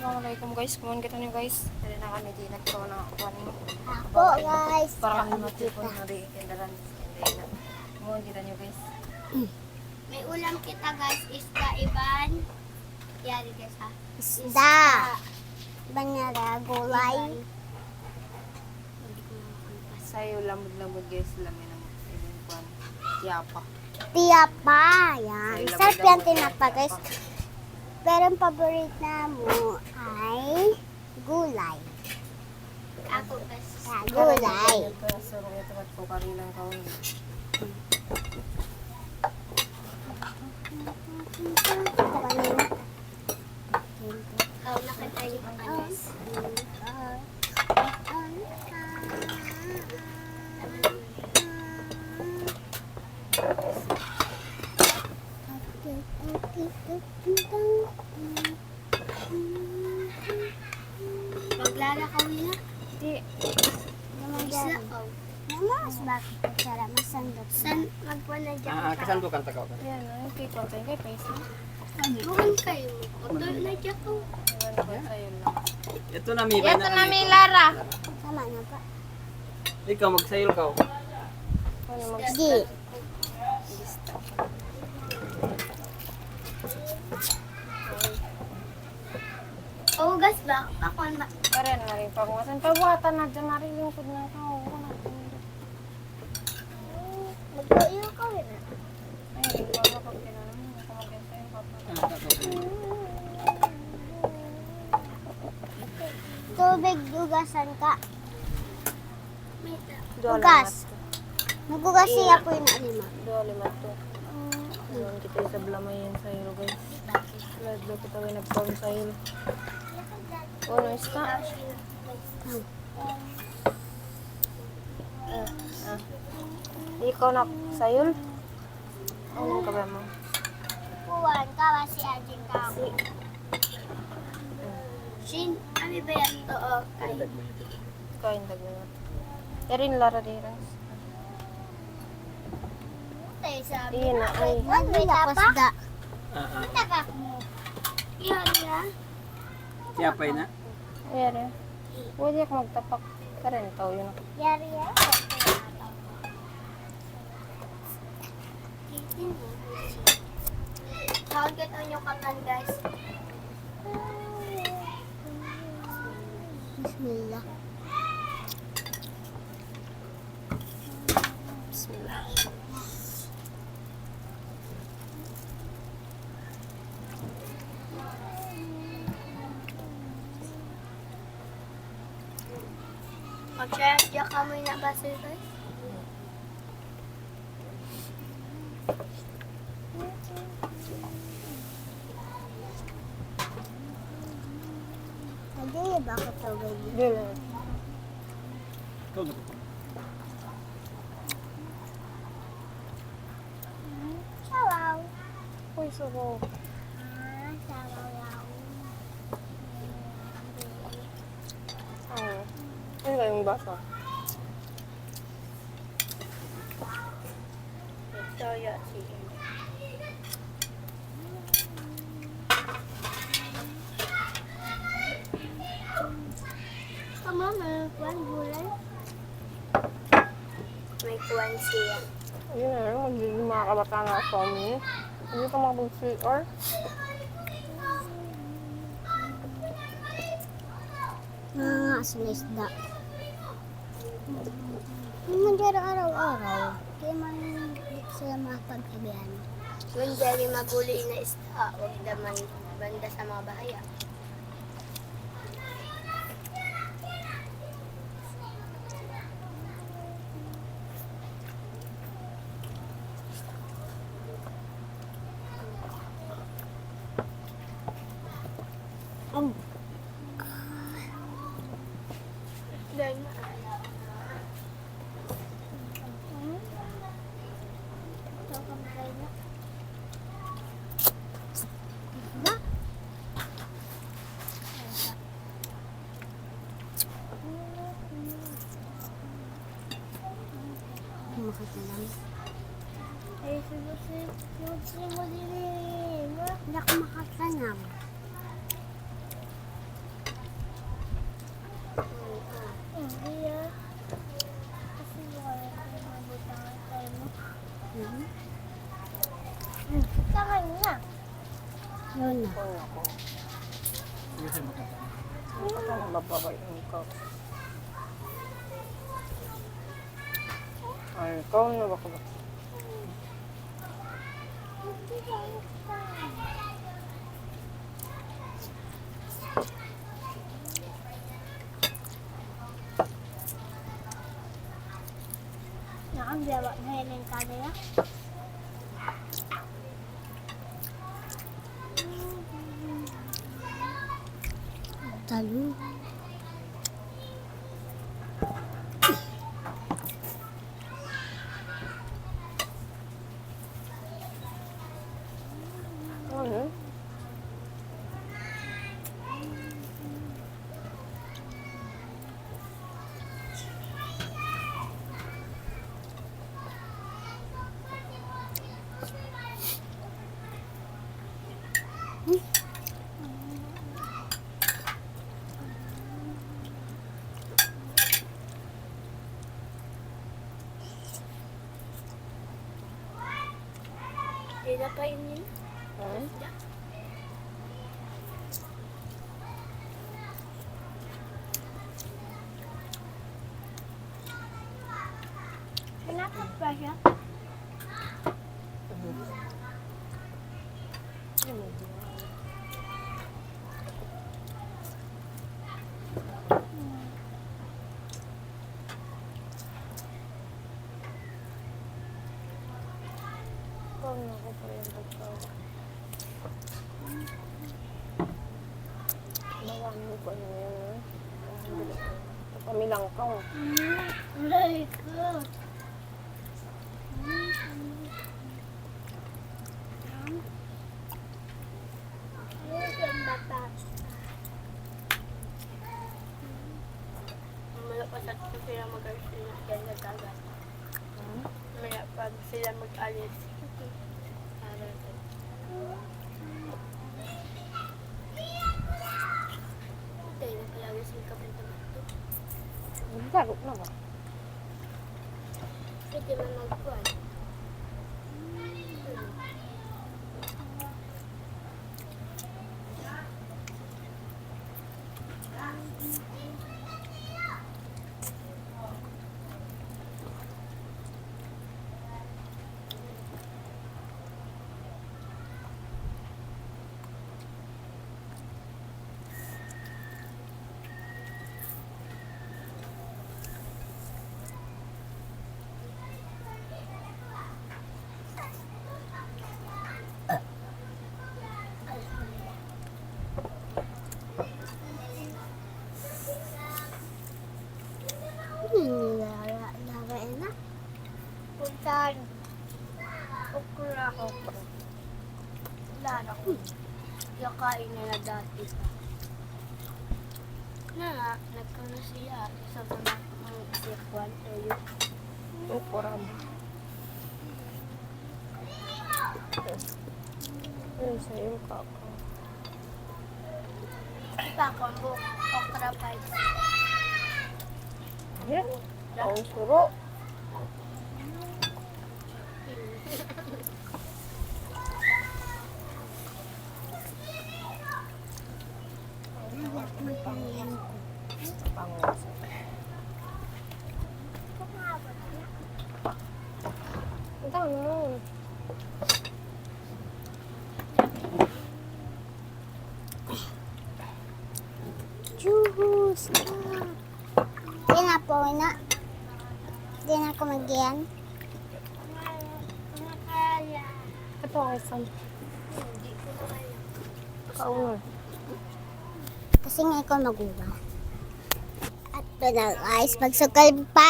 Assalamualaikum guys, kumain kita niyo guys. Dali na kami di nagkaw na kunin. Ako guys. Para kami matipon na rin kendaran. Kumain kita niyo guys. May ulam kita guys, isda iban. Yari guys ha. Isda. Iban nga ra, gulay. Sayo lamod-lamod guys, lamin ng ibang kuan. Tiyapa. Tiyapa. Yan. Sarap yan tinapa guys. Pero ang paborito na mo ay gulay. Ako guys. Gulay. So, ito kat ko karilang kaon. Oh, nakatayo pa guys. Maglalakaw niya? Di. Isla ko. Namas bakit ko sarap masandot? San magpanadya ka? Kasan ko kanta ka? Ayan, ay kay ko tayo kay face. Bukan kayo. Oto na dyan ko. Ano ba sayo lang. Ito na mi. Ito na mi Lara. Tama na pa. Ikaw magsayol ka. Ano mag Di. Oh, gas ba? Pakon ba? Karen na rin pabuhatan. Pabuhatan na dyan na rin lingkod na kao. Mag-iyo ka rin na. Ay, rin ko ako pag pinanaman. Ako mag-enta yung papa. Tubig, dugasan ka. Dua Ugas. limat. Nagugas siya po yung alima. Dua limat to. Ayun, kita yung sa blamayan sa hilo guys. Lalo kita yung nagpawin sa hilo. Ano iska? Ikaw na sayol? Ano ka ba mo? Puwan ka ba si Ajin ka? Shin, kami ba yan to? Kain dagdag. Yarin lara di rin. Tayo sabi. Iyan na ay. May tapasda. Ah. Tagak mo. Yan ya. Siyapay na. Yari. Pwede ako magtapak. Karen tao yun ako. Yari ya. Tawag kita yung katan guys. Bismillah. Bismillah. Mag-share diya ka mo yung nabasa guys. Hindi ba ako tawag yun? Dili. Ikaw na. Sawaw. Uy, suko. Sawaw yaw. Ano? Ano ba yung basa? Soya si Tama na, kuwan gulay. May kuwan siya. Yun na rin, hindi yung mga kabataan na sa amin. Hindi ka makapag-CR. Sa isda. Naman dyan araw-araw. Kaya man sila makapagkabihan. Kung dyan maguli na isda, huwag naman banda sa mga bahaya. Dahil makatalang. Ay, susi mo din. Hindi ako makatanam. Kasi makata. Ang bababay ang ikaw. Ay, ikaw na ba ko ba? Nakabiyawa na yun yung kada ya. Talo. Ano? Hindi na pa yun. Hmm? Pinakot pa siya. Ikaw na ako pa rin ikaw. Bawaan mo pa na yun. Kami lang ka. Aray ko. Mamaya pa sa sila mag-alis sila dyan na dagat. Mamaya pag sila mag-alis. Tayo na palagi sila kapit naman ito. Laro na ba? Pwede man mag-buwan. Lara na. Puntahan. Okra ako. Lara ko. Yakain nila dati pa. Nagkano siya. Isa ko na ang sikwan. O, porama. Ano sa'yo ka ako? Pakombo. Okra pa ito. Yan. Ang suro. Pangus. Ito ano? Juhus na. Hindi na po na. Hindi na ako mag-iyan. Ito ang isang kaunol. Kasi nga ikaw mag-uwa. At ito na guys, magsukal pa.